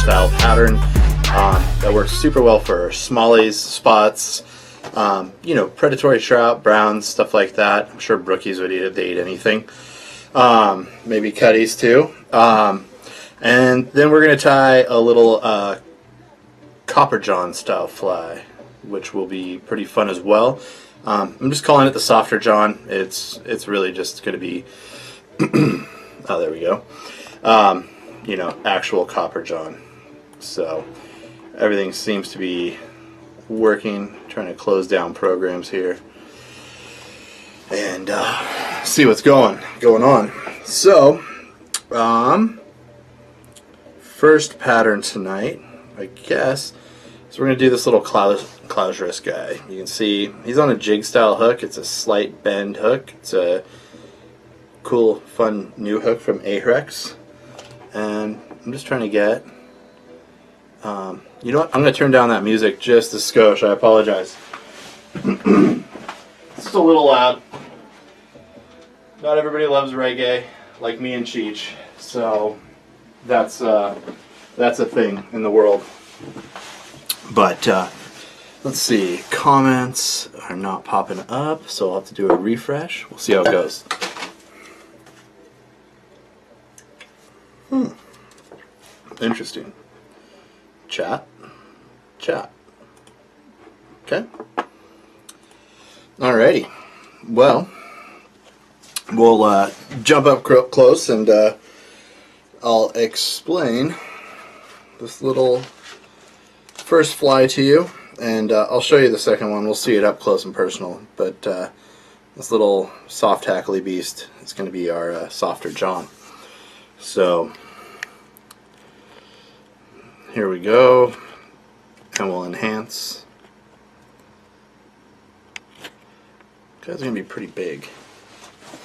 style pattern that works super well for smallies, spots, you know, predatory trout, browns, stuff like that. I'm sure brookies would eat it if they eat anything. Maybe cutties too. And then we're going to tie a little Copper John style fly, which will be pretty fun as well. I'm just calling it the Softer John. It's really just going to be, oh, there we go. You know, actual Copper John. So everything seems to be working. Trying to close down programs here and see what's going on. So, first pattern tonight, I guess. So we're going to do this little Clausurus guy. You can see he's on a jig style hook. It's a slight bend hook. It's a cool, fun new hook from Ahrex. And I'm just trying to get, you know what, I'm going to turn down that music just a skosh. I apologize. It's just a little loud. Not everybody loves reggae like me and Cheech. So that's a thing in the world. But let's see, comments are not popping up, so I'll have to do a refresh. We'll see how it goes. Interesting. Chat. Okay. Alrighty. Well, we'll jump up close and I'll explain this little first fly to you, and I'll show you the second one. We'll see it up close and personal, but this little soft hackly beast is going to be our Softer John. So here we go, and we'll enhance. Guy's going to be pretty big,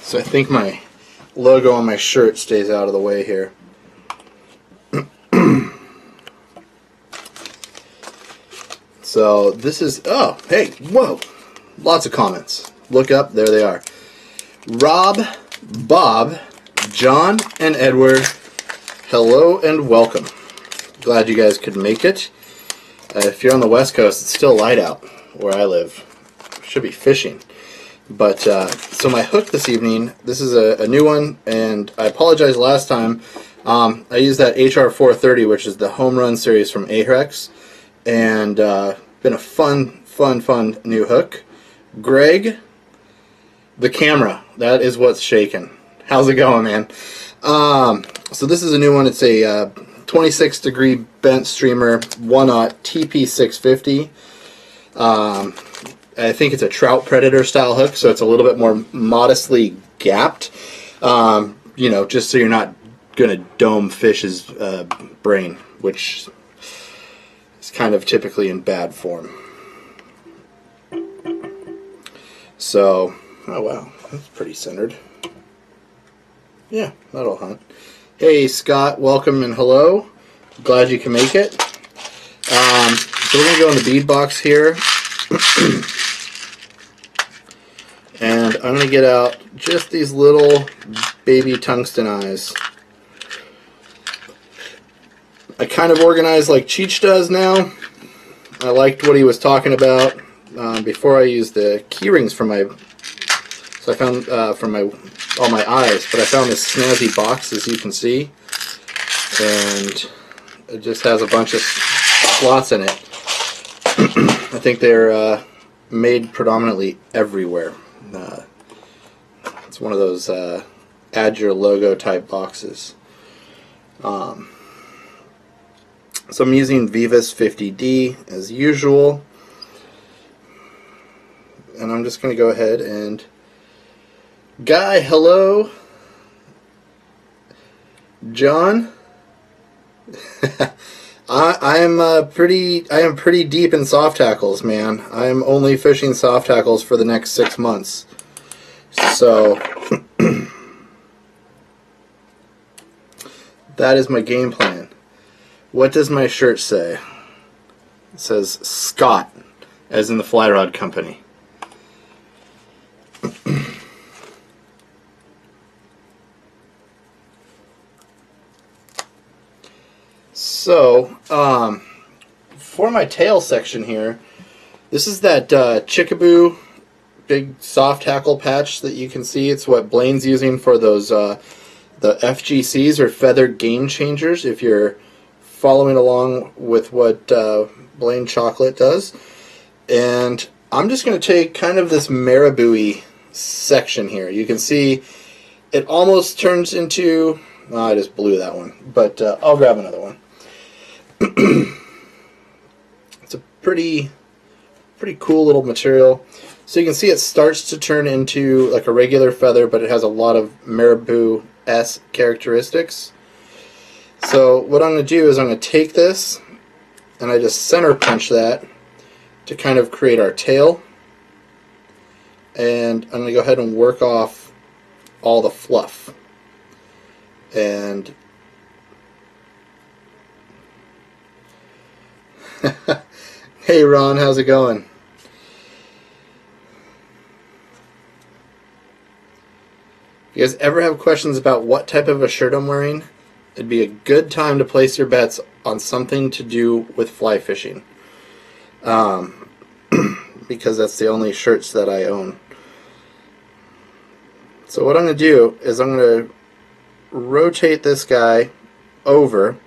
so I think my logo on my shirt stays out of the way here. So this is, oh, hey, whoa, lots of comments. Look up, there they are. Rob, Bob, John, and Edward, hello and welcome. Glad you guys could make it. If you're on the West Coast, it's still light out where I live. Should be fishing. But, so my hook this evening, this is a new one, and I apologize last time. I used that HR 430, which is the home run series from Ahrex, and been a fun new hook. Greg, the camera, that is what's shaking. How's it going, man? So this is a new one. It's a 26 degree bent streamer 1/0 TP650. I think it's a trout predator style hook, so it's a little bit more modestly gapped. You know, just so you're not going to dome fish's brain, which is kind of typically in bad form. So, oh wow, that's pretty centered. Yeah, that'll hunt. Hey Scott, welcome and hello. Glad you can make it. So we're going to go in the bead box here. And I'm going to get out just these little baby tungsten eyes. I kind of organize like Cheech does now. I liked what he was talking about before I used the key rings for my, so I found for all my eyes, but I found this snazzy box, as you can see, and it just has a bunch of slots in it. I think they're made predominantly everywhere. It's one of those add your logo type boxes. So I'm using Vivus 50D as usual, and I'm just going to go ahead and Guy, hello. John, I am pretty deep in soft tackles, man. I am only fishing soft tackles for the next 6 months. So that is my game plan. What does my shirt say? It says Scott, as in the fly rod company. So, for my tail section here, this is that Chickaboo big soft hackle patch that you can see. It's what Blaine's using for those the FGCs, or feathered game changers, if you're following along with what Blaine Chocolate does. And I'm just going to take kind of this marabou-y section here. You can see it almost turns into... Oh, I just blew that one, but I'll grab another one. It's a pretty cool little material. So you can see it starts to turn into like a regular feather, but it has a lot of marabou-esque characteristics. So what I'm going to do is I'm going to take this and I just center punch that to kind of create our tail. And I'm going to go ahead and work off all the fluff. And hey Ron, how's it going? If you guys ever have questions about what type of a shirt I'm wearing, it'd be a good time to place your bets on something to do with fly fishing. Because that's the only shirts that I own. So what I'm going to do is I'm going to rotate this guy over,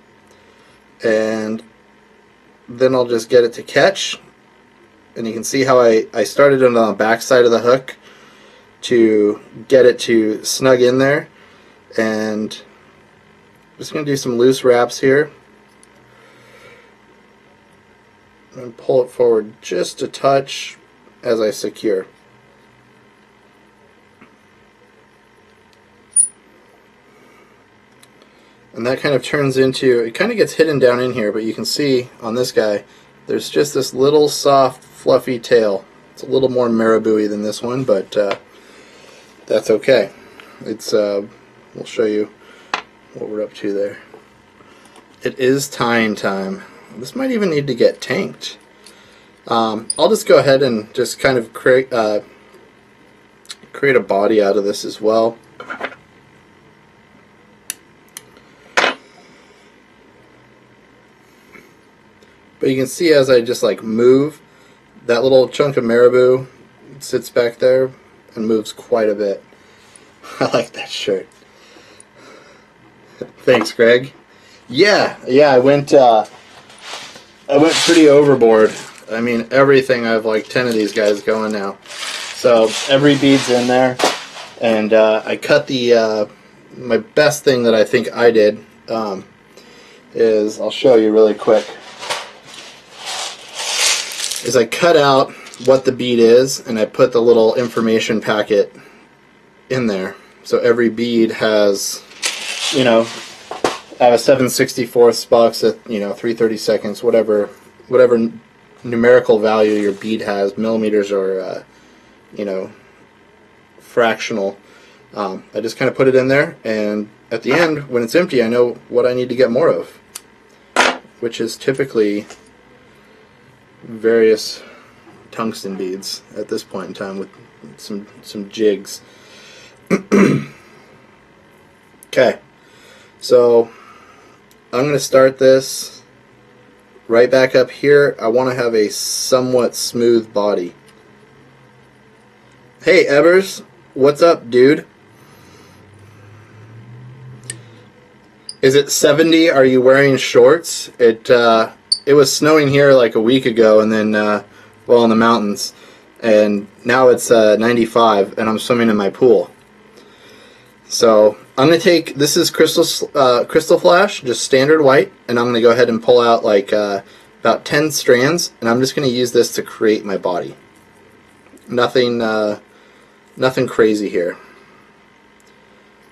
and then I'll just get it to catch. And you can see how I started it on the back side of the hook to get it to snug in there. And I'm just going to do some loose wraps here and pull it forward just a touch as I secure. And that kind of turns into, it kind of gets hidden down in here, but you can see on this guy, there's just this little soft, fluffy tail. It's a little more marabou-y than this one, but that's okay. It's, we'll show you what we're up to there. It is tying time. This might even need to get tanked. I'll just go ahead and just kind of create a body out of this as well. But you can see as I just like move, that little chunk of marabou sits back there and moves quite a bit. I like that shirt. Thanks, Greg. Yeah, I went pretty overboard. I mean, everything. I have like 10 of these guys going now. So every bead's in there, and I cut the my best thing that I think I did is, I'll show you really quick, is I cut out what the bead is, and I put the little information packet in there. So every bead has, you know, I have a 7/64 box at, you know, 3/32, whatever numerical value your bead has, millimeters or you know, fractional. I just kind of put it in there, and at the end, when it's empty, I know what I need to get more of, which is typically various tungsten beads at this point in time with some jigs. Okay, so I'm going to start this right back up here. I want to have a somewhat smooth body. Hey Evers, what's up, dude? Is it 70? Are you wearing shorts? It was snowing here like a week ago, and then well, in the mountains, and now it's 95, and I'm swimming in my pool. So I'm going to take, this is Crystal Flash, just standard white, and I'm going to go ahead and pull out like about 10 strands, and I'm just going to use this to create my body. Nothing crazy here.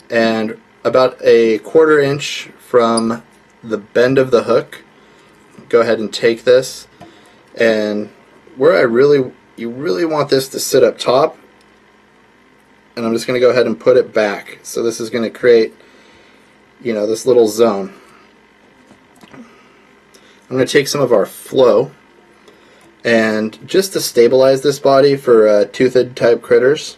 And about a 1/4 inch from the bend of the hook, go ahead and take this, and where you really want this to sit up top, and I'm just going to go ahead and put it back. So this is going to create, you know, this little zone. I'm going to take some of our flow, and just to stabilize this body for toothed type critters,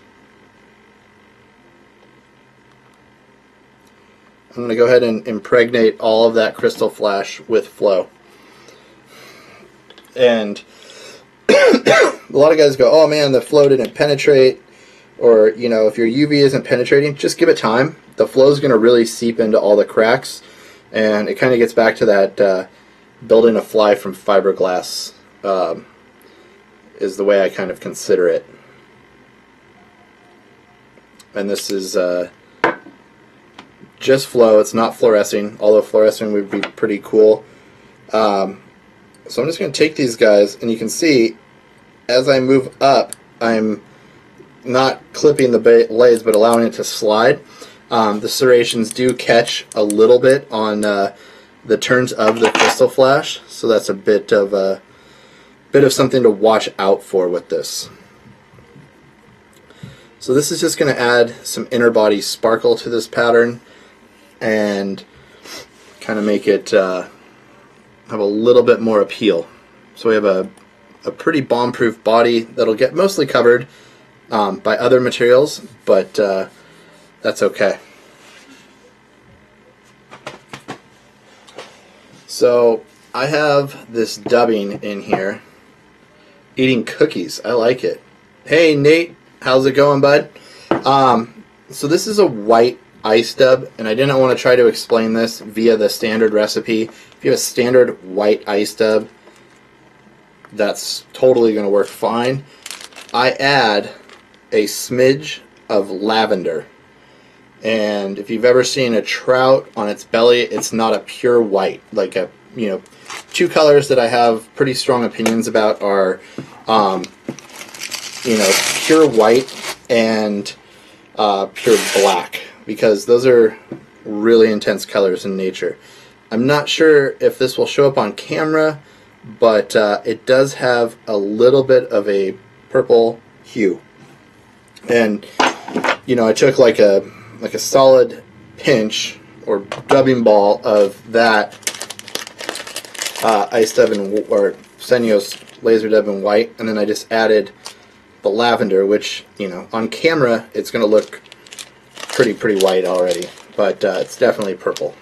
I'm going to go ahead and impregnate all of that crystal flash with flow. And a lot of guys go, oh man, the flow didn't penetrate, or you know, if your UV isn't penetrating, just give it time. The flow is going to really seep into all the cracks, and it kind of gets back to that building a fly from fiberglass is the way I kind of consider it. And this is just flow. It's not fluorescing, although fluorescing would be pretty cool. So I'm just going to take these guys, and you can see as I move up, I'm not clipping the blades, but allowing it to slide. The serrations do catch a little bit on the turns of the crystal flash, so that's a bit of something to watch out for with this. So this is just going to add some inner body sparkle to this pattern and kind of make it have a little bit more appeal. So we have a pretty bomb-proof body that'll get mostly covered by other materials, but that's okay. So I have this dubbing in here eating cookies. I like it. Hey Nate, how's it going, bud? So this is a white ice dub, and I didn't want to try to explain this via the standard recipe. If you have a standard white ice dub, that's totally going to work fine. I add a smidge of lavender, and if you've ever seen a trout on its belly, it's not a pure white. Like a, you know, two colors that I have pretty strong opinions about are you know, pure white and pure black, because those are really intense colors in nature. I'm not sure if this will show up on camera, but it does have a little bit of a purple hue. And you know, I took like a solid pinch or dubbing ball of that ice dub or Senyo's laser dub in white, and then I just added the lavender, which, you know, on camera it's going to look pretty white already, but it's definitely purple.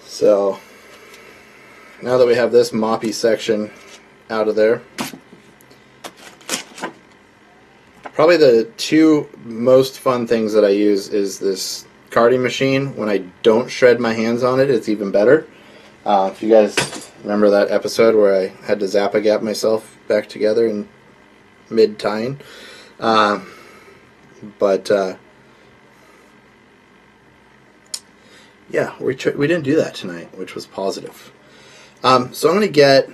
So now that we have this moppy section out of there, probably the two most fun things that I use is this carding machine. When I don't shred my hands on it, it's even better. If you guys remember that episode where I had to Zap-A-Gap myself back together in mid-tying. Yeah, we didn't do that tonight, which was positive. So I'm going to get,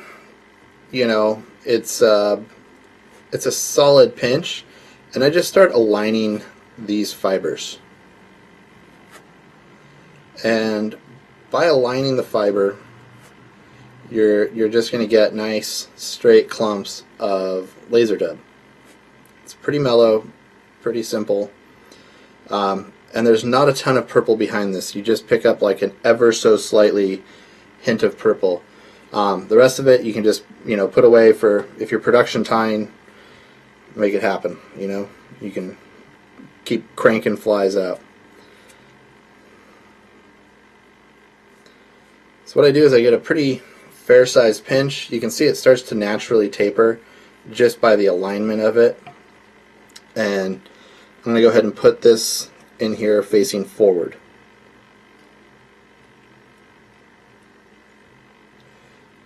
you know, it's a solid pinch, and I just start aligning these fibers. And by aligning the fiber, you're just going to get nice straight clumps of laser dub. It's pretty mellow, pretty simple, and there's not a ton of purple behind this. You just pick up like an ever so slightly hint of purple. The rest of it you can just, you know, put away for if you're production tying. Make it happen. You know, you can keep cranking flies out. So what I do is I get a pretty fair sized pinch. You can see it starts to naturally taper just by the alignment of it. And I'm going to go ahead and put this in here facing forward.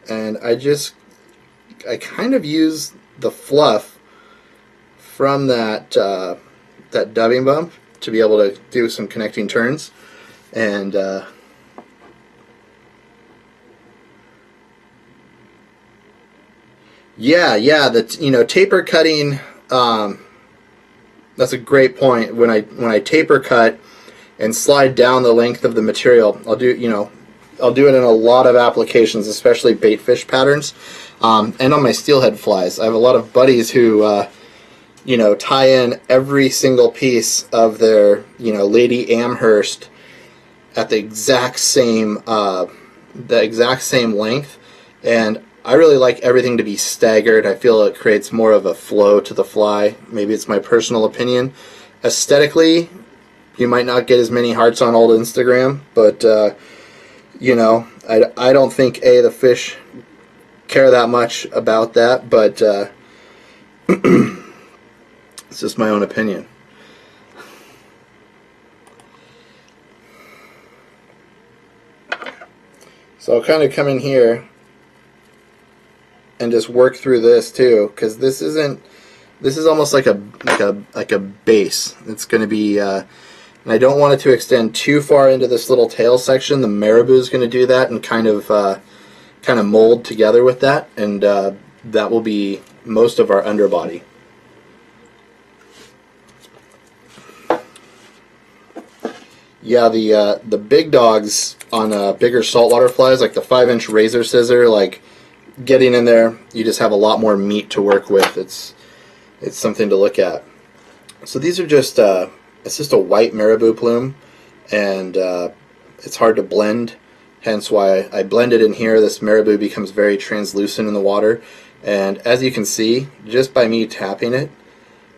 And I kind of use the fluff from that that dubbing bump to be able to do some connecting turns. And yeah, the, you know, taper cutting, that's a great point. When I taper cut and slide down the length of the material, I'll do it in a lot of applications, especially baitfish patterns, and on my steelhead flies. I have a lot of buddies who you know, tie in every single piece of their, you know, Lady Amherst at the exact same length, and I really like everything to be staggered. I feel it creates more of a flow to the fly. Maybe it's my personal opinion. Aesthetically, You might not get as many hearts on old Instagram, but you know, I don't think the fish care that much about that, but it's just my own opinion. So I'll kind of come in here and just work through this too, because this is almost like a base. It's going to be, and I don't want it to extend too far into this little tail section. The marabou is going to do that and kind of mold together with that, and that will be most of our underbody. Yeah, the big dogs on bigger saltwater flies, like the 5-inch razor scissor, like getting in there, you just have a lot more meat to work with. It's something to look at. So these are just it's just a white marabou plume, and it's hard to blend. Hence why I blended in here. This marabou becomes very translucent in the water, and as you can see, just by me tapping it,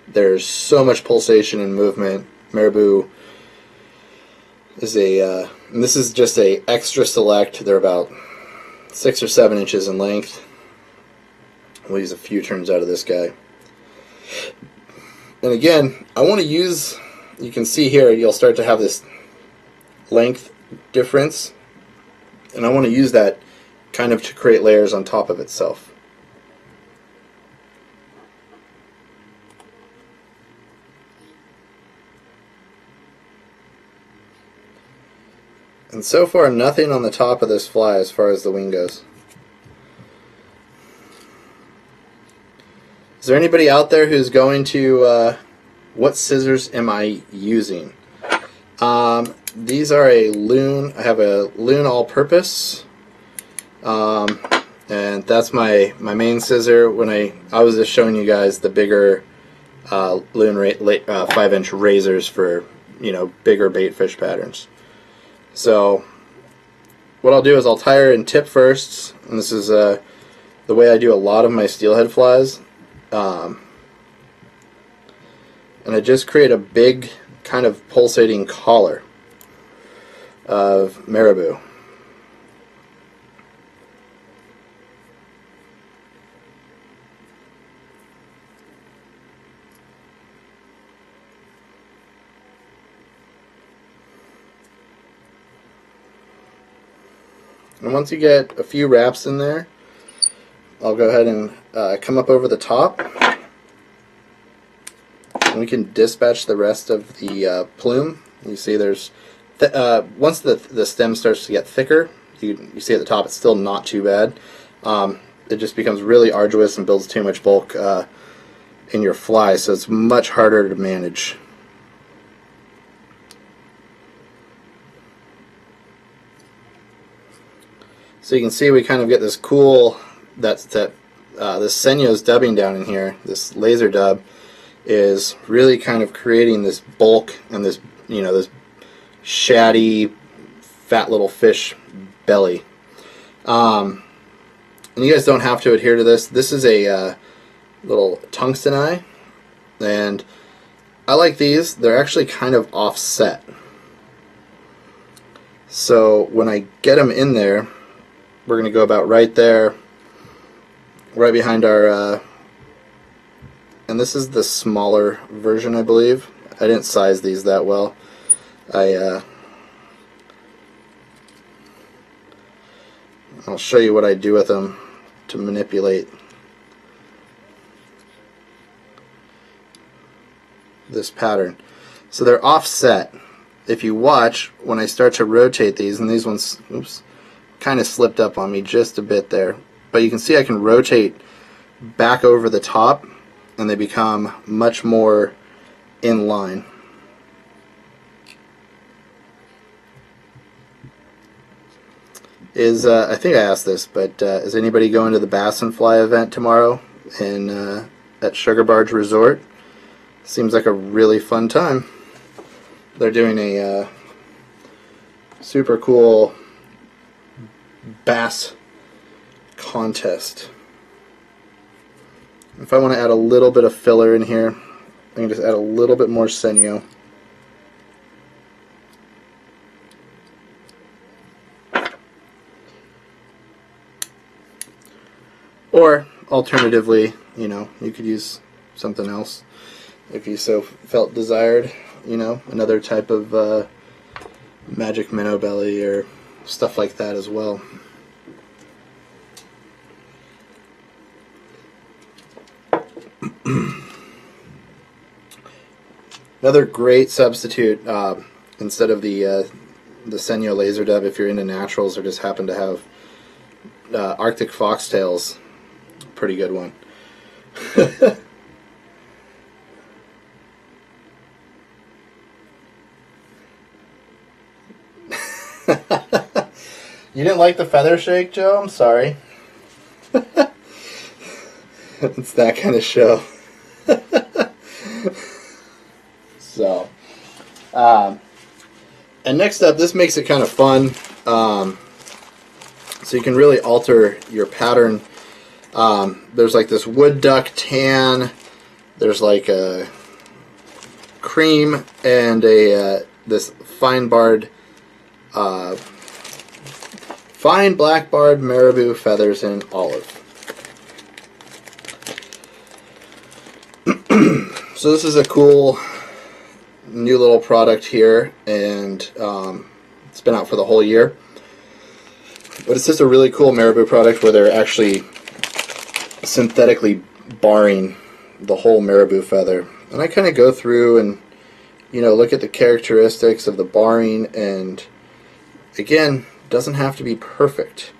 there's so much pulsation and movement. Marabou is and this is just a extra select. They're about 6 or 7 inches in length. We'll use a few turns out of this guy. And again, I want to use, you can see here, you'll start to have this length difference, and I want to use that kind of to create layers on top of itself. And so far, nothing on the top of this fly as far as the wing goes. Is there anybody out there who's going to, what scissors am I using? These are a Loon, I have a Loon all-purpose, and that's my main scissor. When I was just showing you guys the bigger Loon 5-inch razors for, you know, bigger bait fish patterns. So what I'll do is I'll tie her in tip first, and this is the way I do a lot of my steelhead flies. And I just create a big kind of pulsating collar of marabou. And once you get a few wraps in there, I'll go ahead and come up over the top, and we can dispatch the rest of the plume. You see there's, once the stem starts to get thicker, you see at the top it's still not too bad. It just becomes really arduous and builds too much bulk in your fly, so it's much harder to manage. So you can see we kind of get this cool, this Senyo's dubbing down in here. This laser dub is really kind of creating this bulk and this, you know, this shaddy, fat little fish belly. And you guys don't have to adhere to this. This is a little tungsten eye, and I like these. They're actually kind of offset. So when I get them in there, we're going to go about right there, right behind our, and this is the smaller version, I believe. I didn't size these that well. I'll show you what I do with them to manipulate this pattern. So they're offset. If you watch, when I start to rotate these, and these ones, oops, kind of slipped up on me just a bit there, but you can see I can rotate back over the top and they become much more in line. I think I asked this, but is anybody going to the Bass and Fly event tomorrow at Sugar Barge Resort? Seems like a really fun time. They're doing a super cool bass contest. If I want to add a little bit of filler in here, I can just add a little bit more Senyo. Or alternatively, you know, you could use something else if you so felt desired, you know, another type of magic minnow belly or stuff like that as well. Another great substitute instead of the Senyo laser dub, if you're into naturals or just happen to have Arctic foxtails, pretty good one. You didn't like the feather shake, Joe? I'm sorry. It's that kind of show. So, and next up, this makes it kind of fun. So you can really alter your pattern. There's like this wood duck tan. There's like a cream and a this fine black barred marabou feathers in olive. So this is a cool new little product here, and it's been out for the whole year. But it's just a really cool marabou product where they're actually synthetically barring the whole marabou feather. And I kind of go through and, you know, look at the characteristics of the barring, and again, doesn't have to be perfect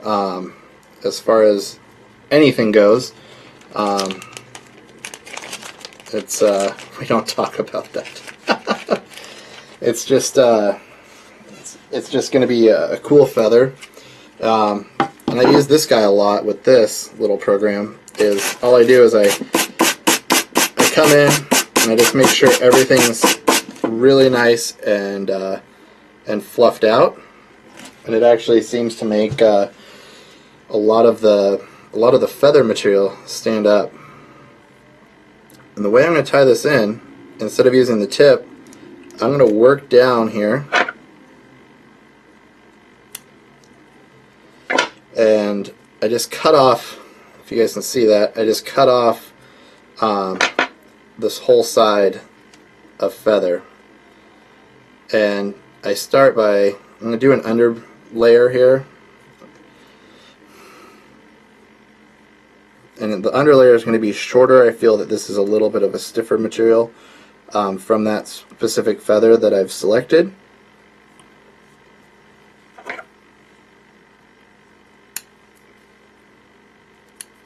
as far as anything goes. It's we don't talk about that. It's just going to be a cool feather. And I use this guy a lot with this little program. Is all I do is I come in and I just make sure everything's really nice and fluffed out, and it actually seems to make a lot of the feather material stand up. And the way I'm going to tie this in, instead of using the tip, I'm going to work down here, and I just cut off, if you guys can see that, I just cut off this whole side of feather. And I start by, I'm going to do an under layer here. And the under layer is going to be shorter. I feel that this is a little bit of a stiffer material from that specific feather that I've selected.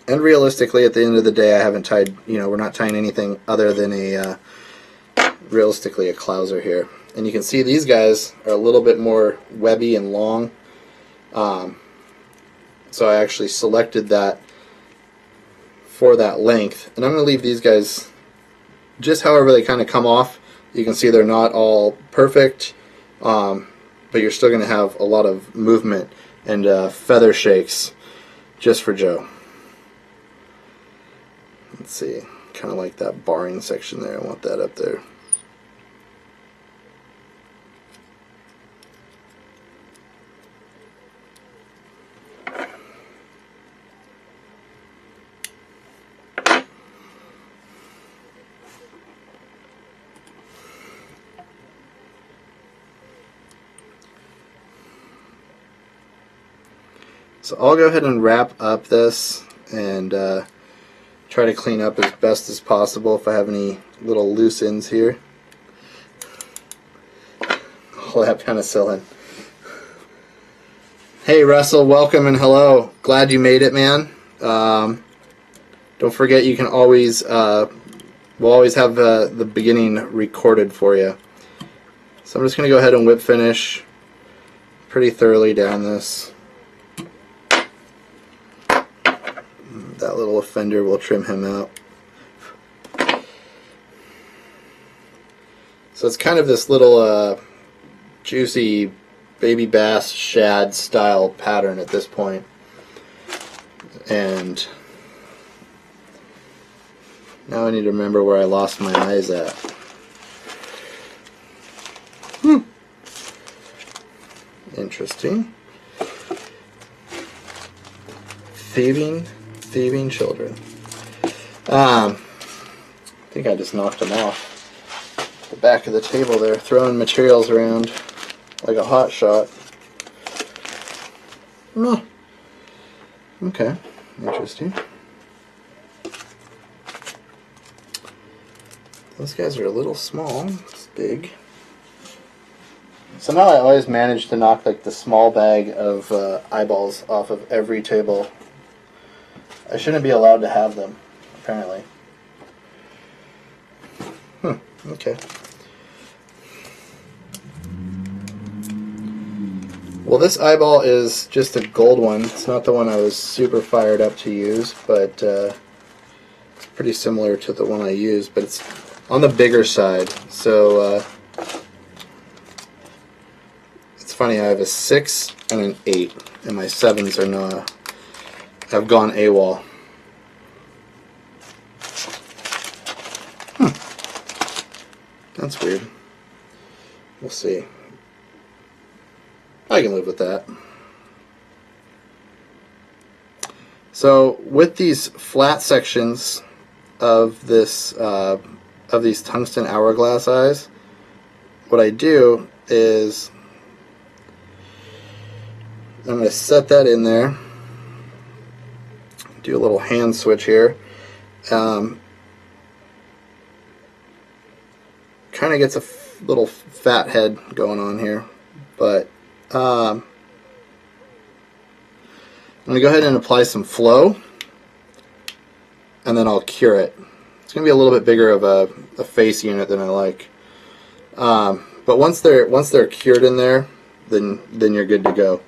And realistically, at the end of the day, I haven't tied, you know, we're not tying anything other than realistically a clouser here. And you can see these guys are a little bit more webby and long. So I actually selected that for that length. And I'm going to leave these guys just however they kind of come off. You can see they're not all perfect, but you're still going to have a lot of movement and feather shakes just for Joe. Let's see, kind of like that barring section there. I want that up there. So I'll go ahead and wrap up this and try to clean up as best as possible if I have any little loose ends here. All that penicillin. Hey Russell, welcome and hello. Glad you made it, man. Don't forget you can always, we'll always have the beginning recorded for you. So I'm just going to go ahead and whip finish pretty thoroughly down this. That little offender, will trim him out. So it's kind of this little juicy baby bass shad style pattern at this point. And now I need to remember where I lost my eyes at. Interesting. thieving children. I think I just knocked them off the back of the table there, throwing materials around like a hot shot. Oh. Okay, interesting. Those guys are a little small. It's big. Somehow I always manage to knock like the small bag of eyeballs off of every table. I shouldn't be allowed to have them, apparently. Okay. Well, this eyeball is just a gold one. It's not the one I was super fired up to use, but it's pretty similar to the one I used, but it's on the bigger side. So it's funny, I have a 6 and an 8, and my 7s are not, have gone AWOL. That's weird. We'll see. I can live with that. So with these flat sections of this of these tungsten hourglass eyes, what I do is I'm going to set that in there. Do a little hand switch here. Kind of gets a little fat head going on here, but I'm going to go ahead and apply some flow, and then I'll cure it. It's going to be a little bit bigger of a face unit than I like, but once they're cured in there, then you're good to go.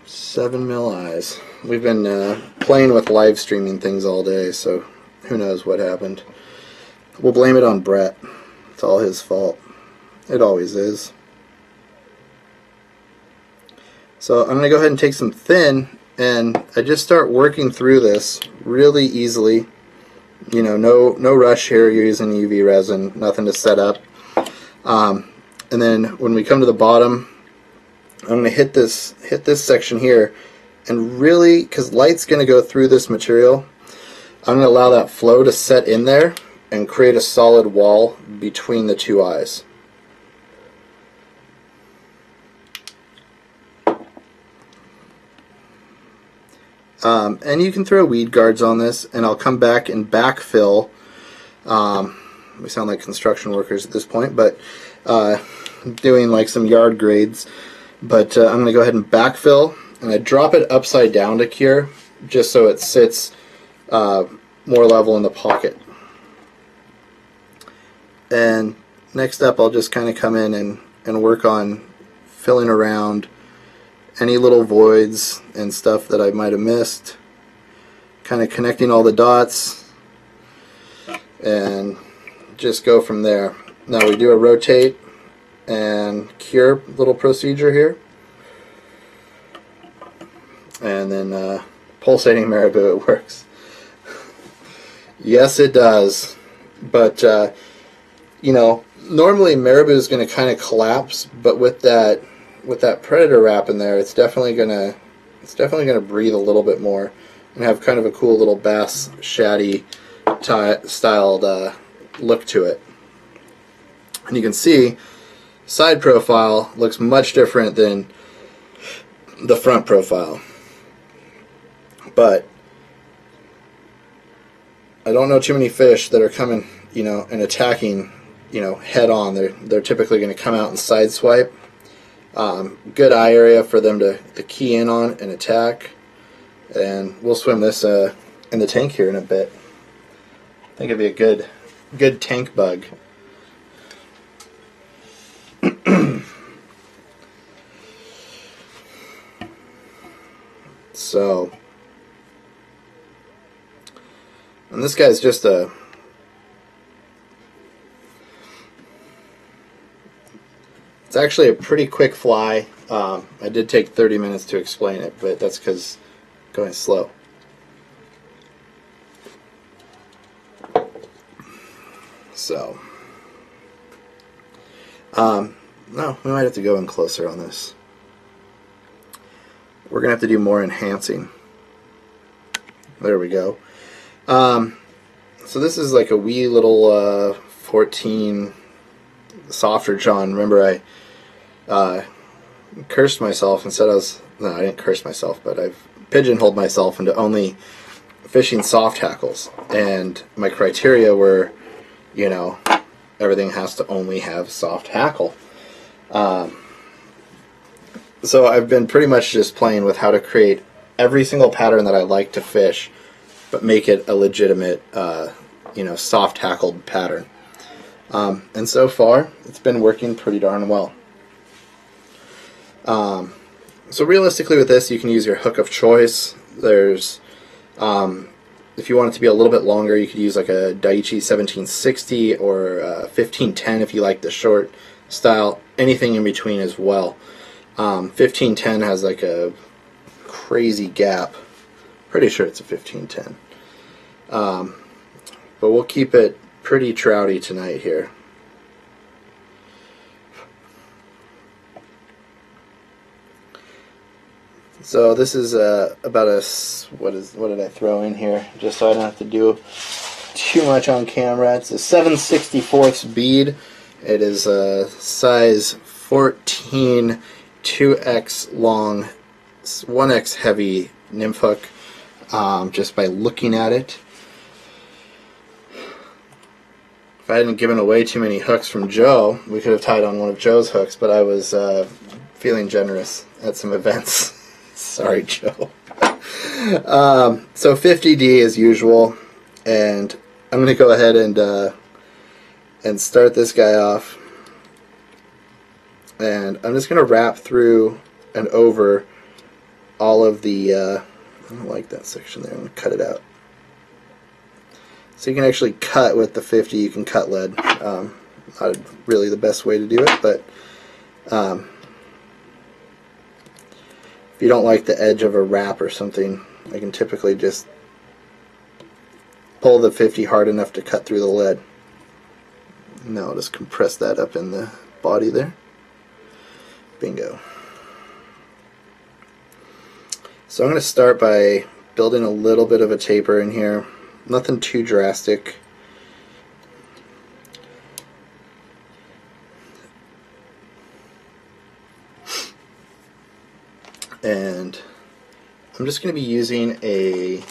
7 mil eyes. We've been playing with live streaming things all day, so who knows what happened. We'll blame it on Brett. It's all his fault. It always is. So I'm going to go ahead and take some thin, and I just start working through this really easily. You know, no rush here. You're using UV resin, nothing to set up. And then when we come to the bottom, I'm going to hit this section here, and really, because light's going to go through this material, I'm going to allow that flow to set in there and create a solid wall between the two eyes. And you can throw weed guards on this, and I'll come back and backfill. We sound like construction workers at this point, but doing like some yard grades. But I'm going to go ahead and backfill, and I drop it upside down to cure, just so it sits more level in the pocket. And next up, I'll just kind of come in and work on filling around any little voids and stuff that I might have missed, kind of connecting all the dots, and just go from there. Now we do a rotate and cure little procedure here, and then pulsating marabou, it works. Yes, it does. But you know, normally marabou is going to kind of collapse, but with that predator wrap in there, it's definitely gonna breathe a little bit more and have kind of a cool little bass shaddy styled look to it. And you can see side profile looks much different than the front profile. But I don't know too many fish that are coming, you know, and attacking, you know, head on. They're typically going to come out and side swipe. Good eye area for them to key in on and attack. And we'll swim this in the tank here in a bit. I think it'd be a good tank bug. So, and this guy's just a it's actually a pretty quick fly. I did take 30 minutes to explain it, but that's because going slow. So, no, we might have to go in closer on this. we're going to have to do more enhancing. There we go. So this is like a wee little 14 Softer John. Remember I cursed myself and said no, I didn't curse myself, but I've pigeonholed myself into only fishing soft hackles. And my criteria were, you know, everything has to only have soft hackle. So I've been pretty much just playing with how to create every single pattern that I like to fish, but make it a legitimate, you know, soft hackled pattern. And so far, it's been working pretty darn well. So realistically with this, you can use your hook of choice. There's, if you want it to be a little bit longer, you could use like a Daiichi 1760 or 1510 if you like the short style. Anything in between as well. 1510 has like a crazy gap. Pretty sure it's a 1510. But we'll keep it pretty trouty tonight here. So this is about a, what did I throw in here, just so I don't have to do too much on camera. It's a 7/64 bead. It is a size 14, 2x long, 1x heavy nymph hook. Just by looking at it, if I hadn't given away too many hooks from Joe, we could have tied on one of Joe's hooks, but I was feeling generous at some events. Sorry, Joe. So 50D as usual, and I'm going to go ahead and start this guy off. And I'm just going to wrap through and over all of the, I don't like that section there, I'm going to cut it out. So you can actually cut with the 50, you can cut lead. Not really the best way to do it, but if you don't like the edge of a wrap or something, I can typically just pull the 50 hard enough to cut through the lead. Now I'll just compress that up in the body there. Bingo. So I'm going to start by building a little bit of a taper in here. Nothing too drastic. And I'm just going to be using a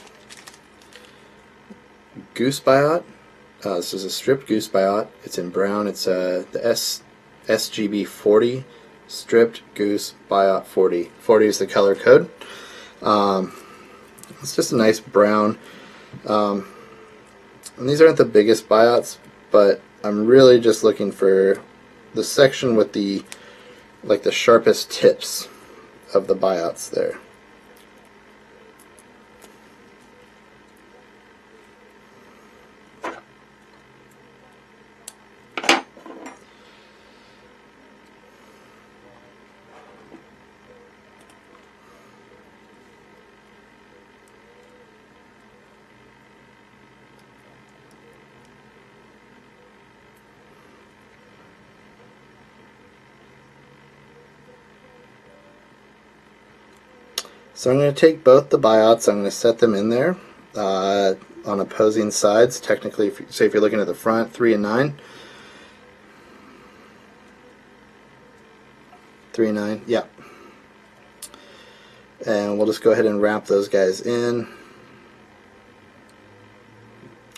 goose biot. This is a stripped goose biot. It's in brown. It's the SGB 40 stripped goose biot 40. 40 is the color code. It's just a nice brown. And these aren't the biggest biots, but I'm really just looking for the section with the the sharpest tips of the biots there. So I'm going to take both the biots, I'm going to set them in there on opposing sides. Technically, if you're looking at the front, 3 and 9. 3 and 9, yeah. And we'll just go ahead and wrap those guys in.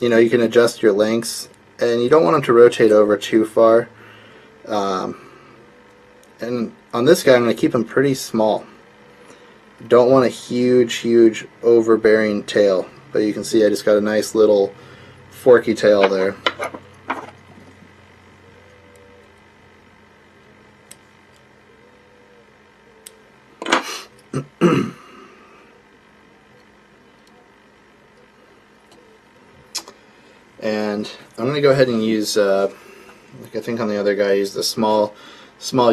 You know, you can adjust your lengths, and you don't want them to rotate over too far. And on this guy, I'm going to keep them pretty small. Don't want a huge overbearing tail, but you can see I just got a nice little forky tail there. And I'm going to go ahead and use, like I think on the other guy, I used the small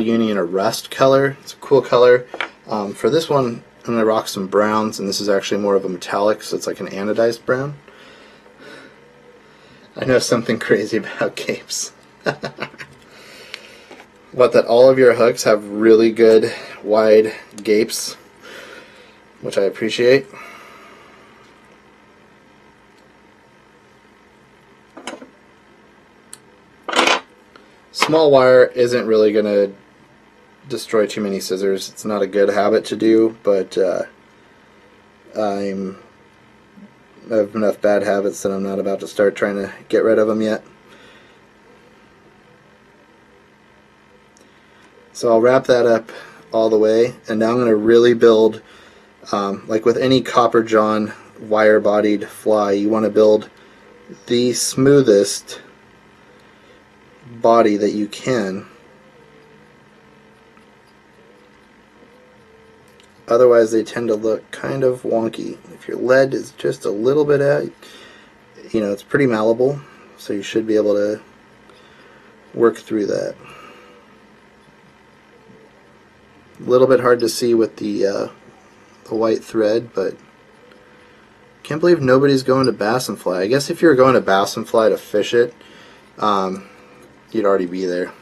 uni in a rust color. It's a cool color. For this one, I'm going to rock some browns, and this is actually more of a metallic, so it's like an anodized brown. I know something crazy about capes. What, that all of your hooks have really good wide gapes? which I appreciate. Small wire isn't really going to destroy too many scissors. It's not a good habit to do, but I have enough bad habits that I'm not about to start trying to get rid of them yet. So I'll wrap that up all the way, and now I'm going to really build, like with any copper John wire-bodied fly, you want to build the smoothest body that you can. Otherwise they tend to look kind of wonky. If your lead is just a little bit out, you know, it's pretty malleable, so you should be able to work through that. A little bit hard to see with the white thread, but can't believe nobody's going to bass and fly. I guess if you were going to bass and fly to fish it, you'd already be there.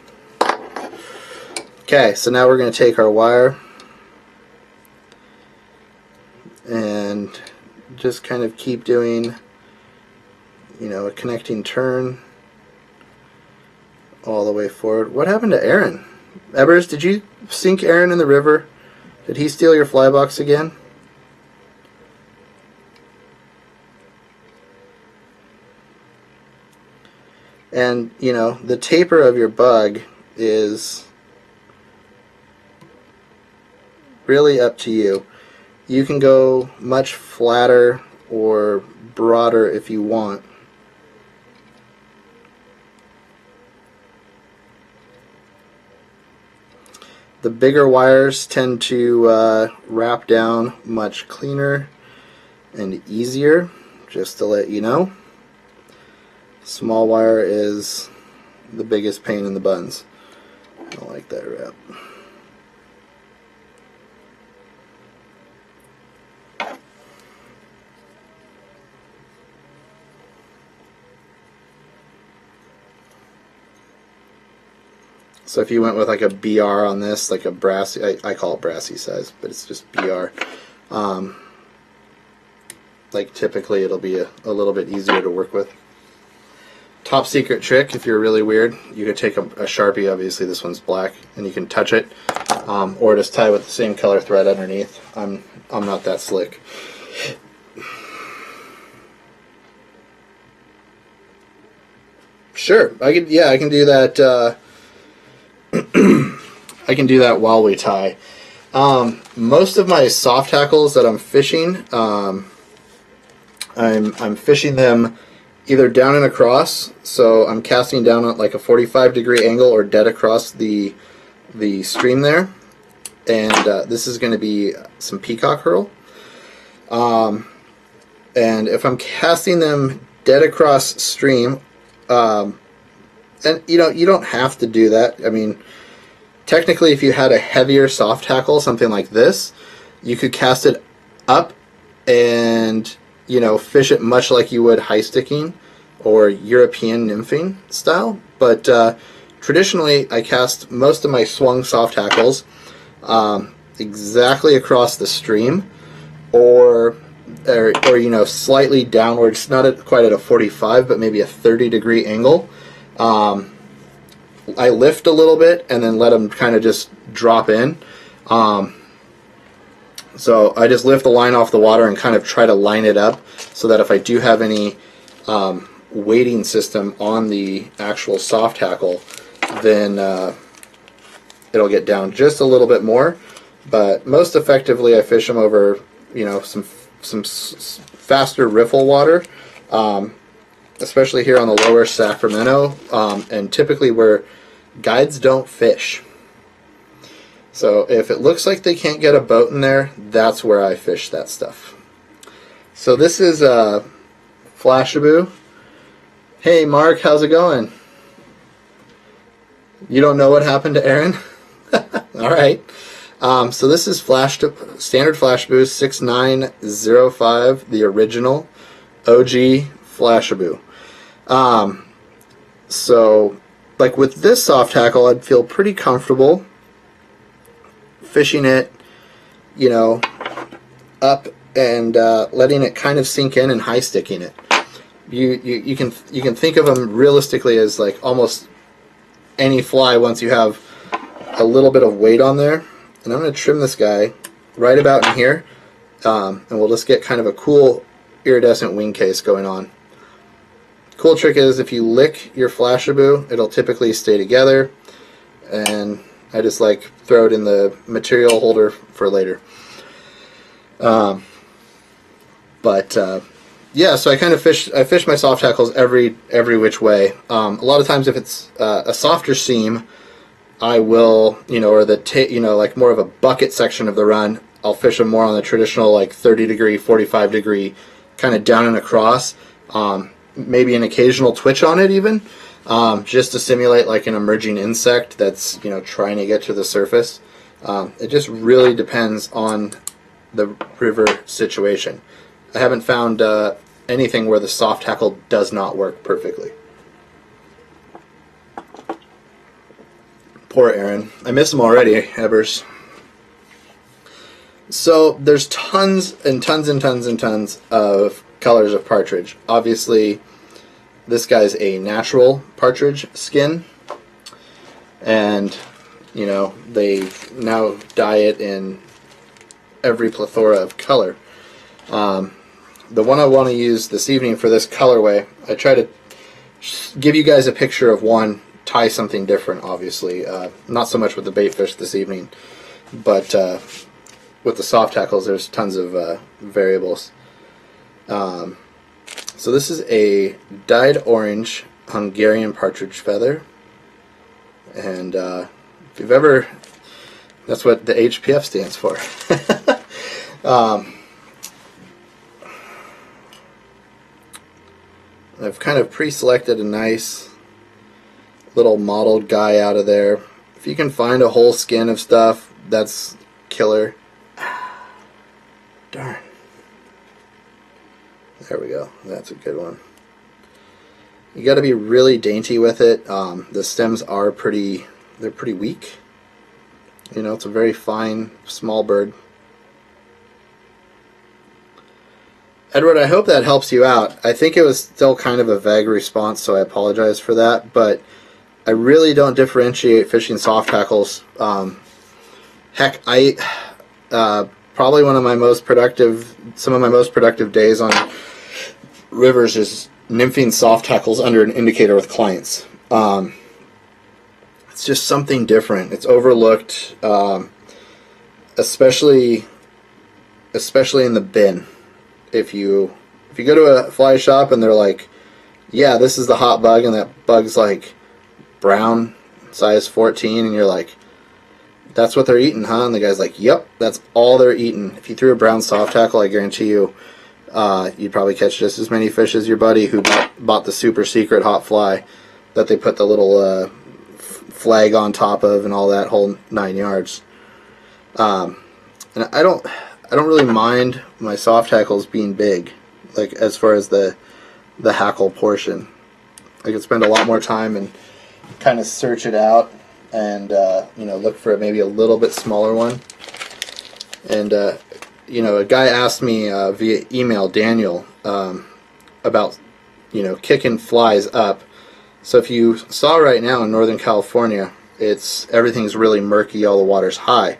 Okay, so now we're going to take our wire and just kind of keep doing, you know, a connecting turn all the way forward. What happened to Aaron? Ebbers, did you sink Aaron in the river? Did he steal your fly box again? And, you know, the taper of your bug is really up to you. You can go much flatter or broader if you want. The bigger wires tend to wrap down much cleaner and easier, just to let you know. Small wire is the biggest pain in the buns. I don't like that wrap. So if you went with like a BR on this, like a brassy, I call it brassy size, but it's just BR. Like typically it'll be a little bit easier to work with. Top secret trick, if you're really weird, you could take a Sharpie, obviously this one's black, and you can touch it, or just tie with the same color thread underneath. I'm not that slick. Sure, I can do that. I can do that while we tie. Most of my soft hackles that I'm fishing, I'm fishing them either down and across, so I'm casting down at like a 45-degree angle or dead across the stream there, and this is going to be some peacock herl. And if I'm casting them dead across stream, and you know, you don't have to do that. I mean, technically if you had a heavier soft hackle, something like this, you could cast it up and, you know, fish it much like you would high sticking or European nymphing style. But traditionally I cast most of my swung soft hackles exactly across the stream, or you know, slightly downwards, not quite at a 45, but maybe a 30-degree angle. I lift a little bit and then let them kind of just drop in. So I just lift the line off the water and kind of try to line it up so that if I do have any weighting system on the actual soft hackle, then it'll get down just a little bit more. But most effectively I fish them over, you know, some faster riffle water, especially here on the lower Sacramento, and typically where guides don't fish. So if it looks like they can't get a boat in there, that's where I fish that stuff. So this is Flashaboo. Hey Mark, how's it going? You don't know what happened to Aaron? Alright. So this is standard Flashaboo 6905, the original OG Flashaboo. So like with this soft hackle, I'd feel pretty comfortable fishing it, you know, up and letting it kind of sink in and high sticking it. You can think of them realistically as like almost any fly once you have a little bit of weight on there. And I'm going to trim this guy right about in here, and we'll just get kind of a cool iridescent wing case going on. Cool trick is if you lick your Flashabou, it'll typically stay together, and I just like throw it in the material holder for later. Yeah, so I kind of fish my soft hackles every which way. A lot of times if it's a softer seam, I will, or like more of a bucket section of the run, I'll fish them more on the traditional like 30 degree, 45 degree, kind of down and across. Maybe an occasional twitch on it even, just to simulate like an emerging insect that's trying to get to the surface. It just really depends on the river situation. I haven't found anything where the soft hackle does not work perfectly. Poor Aaron. I miss him already, Ebbers. So there's tons and tons and tons and tons of colors of partridge. Obviously, this guy's a natural partridge skin, and they now dye it in every plethora of color. The one I want to use this evening for this colorway, I try to give you guys a picture of one, tie something different, obviously. Not so much with the baitfish this evening, but with the soft hackles, there's tons of variables. So this is a dyed orange Hungarian partridge feather, and if you've ever, that's what the HPF stands for. I've kind of pre-selected a nice little mottled guy out of there. If you can find a whole skin of stuff, that's killer. Darn. There we go. That's a good one. You got to be really dainty with it. The stems are they're pretty weak. It's a very fine, small bird. Edward, I hope that helps you out. I think it was still kind of a vague response, so I apologize for that, but I really don't differentiate fishing soft hackles. Heck, probably some of my most productive days on rivers is nymphing soft hackles under an indicator with clients. It's just something different. It's overlooked, especially in the bin. If you go to a fly shop and they're like, yeah, this is the hot bug, and that bug's like brown, size 14, and you're like, that's what they're eating, huh? And the guy's like, yep, that's all they're eating. If you threw a brown soft hackle, I guarantee you, you'd probably catch just as many fish as your buddy who bought the super secret hot fly that they put the little flag on top of and all that whole 9 yards. And I don't really mind my soft hackles being big, like as far as the hackle portion. I could spend a lot more time and kind of search it out and look for maybe a little bit smaller one. And a guy asked me via email, Daniel, about kicking flies up. So if you saw right now in Northern California, everything's really murky, all the water's high.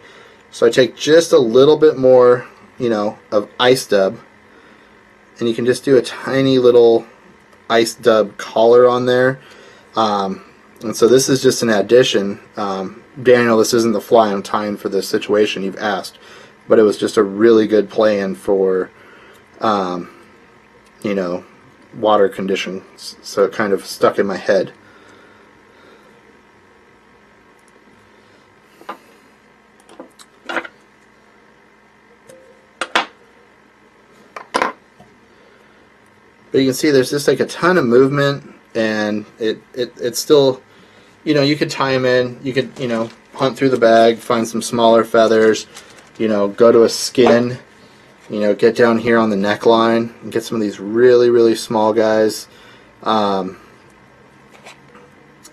So I take just a little bit more, of ice dub, and you can just do a tiny little ice dub collar on there. And so this is just an addition. Daniel, this isn't the fly I'm tying for this situation you've asked, but it was just a really good plan for, water conditions. So it kind of stuck in my head. But you can see there's just like a ton of movement, and it's still, you could tie them in, you could, hunt through the bag, find some smaller feathers, go to a skin, get down here on the neckline and get some of these really, really small guys.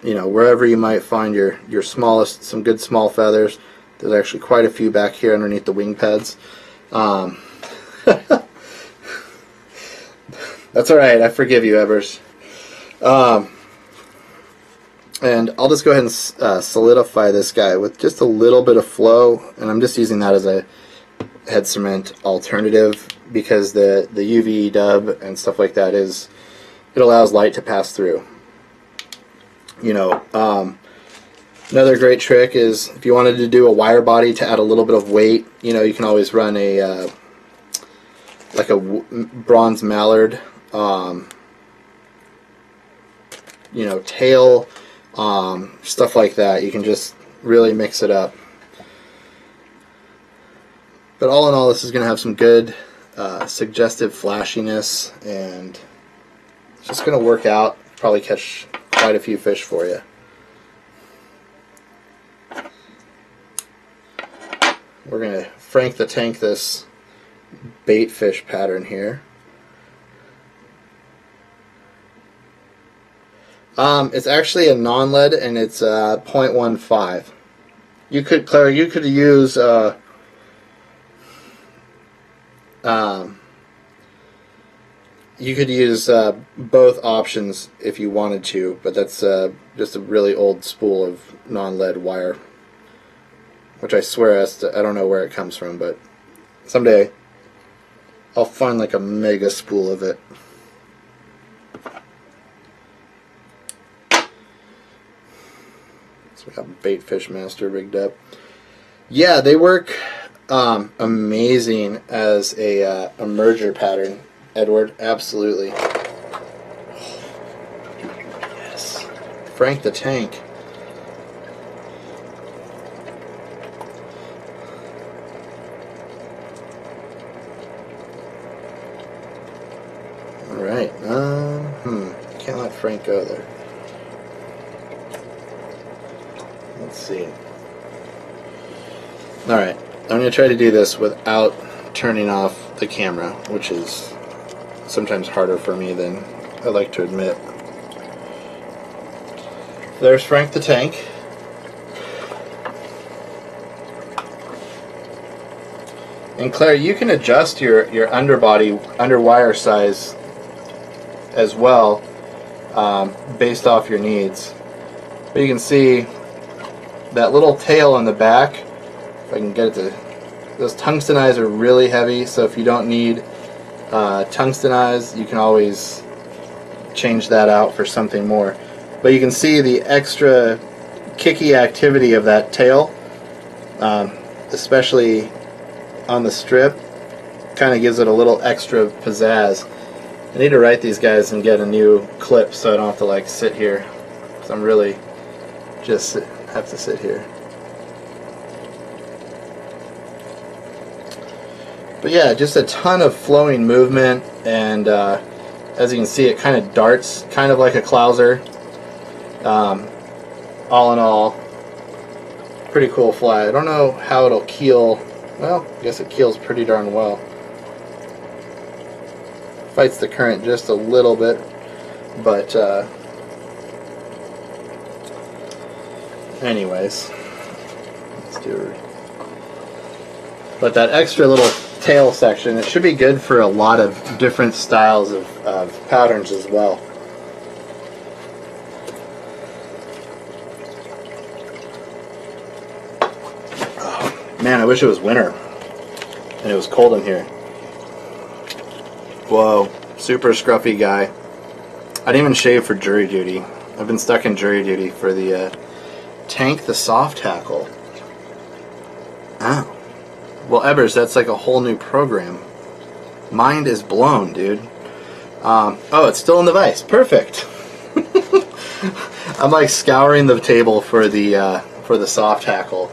Wherever you might find your smallest, some good small feathers. There's actually quite a few back here underneath the wing pads. That's alright, I forgive you, Evers. And I'll just go ahead and solidify this guy with just a little bit of flow, and I'm just using that as a head cement alternative because the UV dub and stuff like that it allows light to pass through. You know, another great trick is if you wanted to do a wire body to add a little bit of weight, you know, you can always run a like a bronze mallard, you know, tail, stuff like that. You can just really mix it up. But all in all, this is going to have some good suggestive flashiness, and it's just going to work out. Probably catch quite a few fish for you. We're going to Frank the Tank this bait fish pattern here. It's actually a non-lead, and it's 0.15. You could, Claire, you could use both options if you wanted to, but that's just a really old spool of non-lead wire, which I swear I don't know where it comes from, but someday I'll find like a mega spool of it. So we got Baitfish Master rigged up. Yeah, they work amazing as a merger pattern, Edward. Absolutely. Yes. Frank the Tank. Alright. Can't let Frank go there. Let's see. Alright. I'm going to try to do this without turning off the camera, which is sometimes harder for me than I like to admit. There's Frank the Tank. And Claire, you can adjust your underbody, underwire size as well, based off your needs. But you can see that little tail on the back, if I can get it to, those tungsten eyes are really heavy, so if you don't need tungsten eyes, you can always change that out for something more. But you can see the extra kicky activity of that tail, especially on the strip, kind of gives it a little extra pizzazz. I need to write these guys and get a new clip so I don't have to like sit here, because I'm really just have to sit here. But yeah, just a ton of flowing movement, and as you can see, it kind of darts, kind of like a clouser. All in all, pretty cool fly. I don't know how it'll keel. Well, I guess it keels pretty darn well. Fights the current just a little bit, but anyways, let's do it. But that extra little tail section, it should be good for a lot of different styles of patterns as well. Oh, man, I wish it was winter and it was cold in here. Whoa, super scruffy guy. I didn't even shave for jury duty. I've been stuck in jury duty for the Tank the Soft Hackle. Oh. Well, Ebers, that's like a whole new program. Mind is blown, dude. Oh, it's still in the vise. Perfect. I'm like scouring the table for the soft hackle.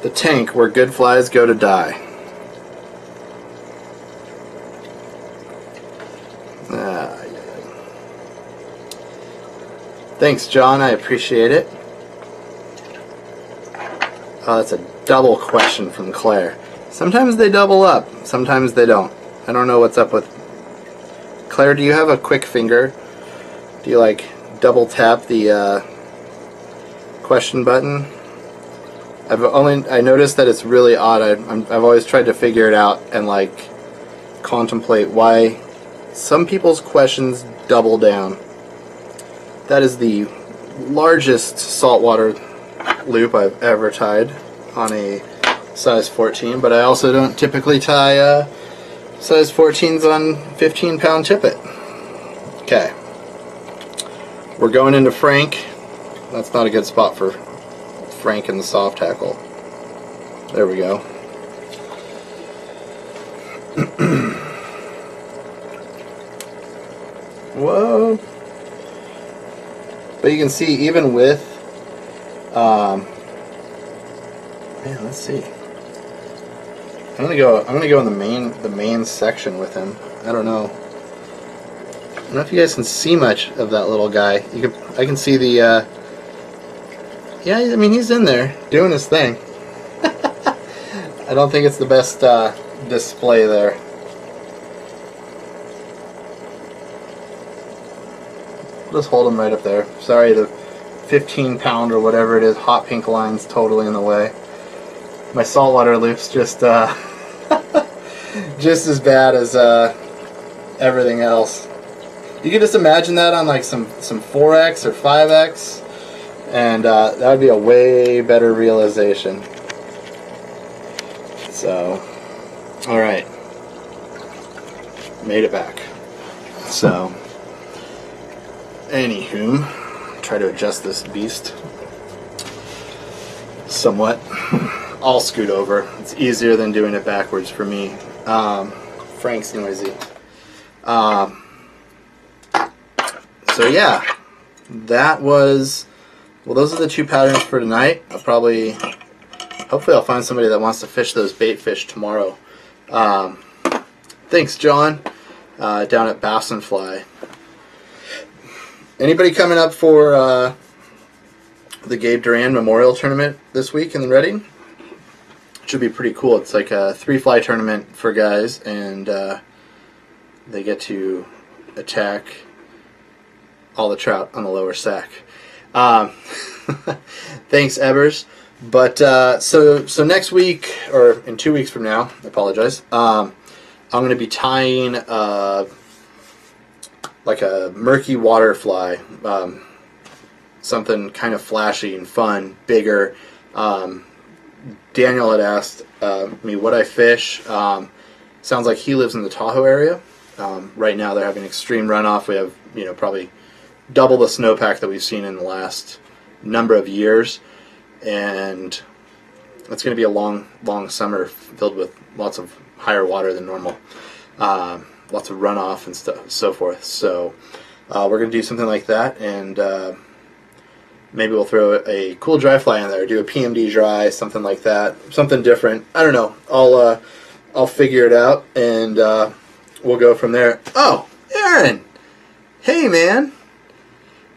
The Tank, where good flies go to die. Thanks, John. I appreciate it. Oh, that's a double question from Claire. Sometimes they double up. Sometimes they don't. I don't know what's up with... Claire, do you have a quick finger? Do you, like, double tap the question button. I noticed that it's really odd. I've always tried to figure it out and like contemplate why some people's questions double down. That is the largest saltwater loop I've ever tied on a size 14, but I also don't typically tie size 14s on 15-pound tippet. Okay, we're going into Frank. That's not a good spot for Frank and the soft tackle. There we go. Whoa. But you can see even with man, let's see. I'm gonna go in the main section with him. I don't know if you guys can see much of that little guy. I can see the yeah, I mean, he's in there doing his thing. I don't think it's the best display there. Just hold him right up there. Sorry, the 15-pound or whatever it is, hot pink line's totally in the way. My saltwater loop's just just as bad as everything else. You can just imagine that on like some 4X or 5X, and that would be a way better realization. So, all right, made it back. So, anywho, try to adjust this beast somewhat. I'll scoot over. It's easier than doing it backwards for me. Frank's noisy. So yeah, that was, well, those are the two patterns for tonight. Hopefully I'll find somebody that wants to fish those bait fish tomorrow. Thanks, John, down at Bass and Fly. Anybody coming up for the Gabe Duran Memorial Tournament this week in Reading? Should be pretty cool. It's like a 3-fly tournament for guys, and they get to attack all the trout on the lower sack. Thanks, Ebbers. But so next week, or in 2 weeks from now, I apologize. I'm going to be tying like a murky water fly, something kind of flashy and fun, bigger. Daniel had asked me what I fish. Sounds like he lives in the Tahoe area. Right now they're having extreme runoff. We have, probably double the snowpack that we've seen in the last number of years, and it's going to be a long summer filled with lots of higher water than normal, lots of runoff and so forth. So we're going to do something like that, and maybe we'll throw a cool dry fly in there, do a PMD dry, something like that, something different. I don't know. I'll figure it out, and we'll go from there. Oh, Aaron! Hey, man!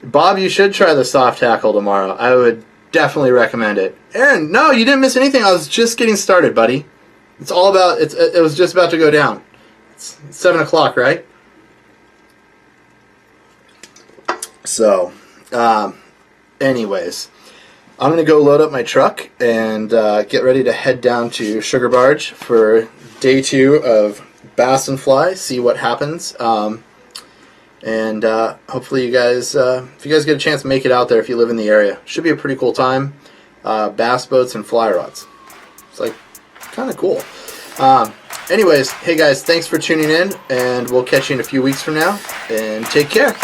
Bob, you should try the soft tackle tomorrow. I would definitely recommend it. Aaron, no, you didn't miss anything. I was just getting started, buddy. It's all about, it was just about to go down. It's 7 o'clock, right? So, anyways, I'm going to go load up my truck and get ready to head down to Sugar Barge for day 2 of Bass and Fly, see what happens. And hopefully you guys, if you guys get a chance, make it out there if you live in the area. Should be a pretty cool time. Bass boats and fly rods. It's like kind of cool. Anyways, hey guys, thanks for tuning in, and we'll catch you in a few weeks from now, and take care.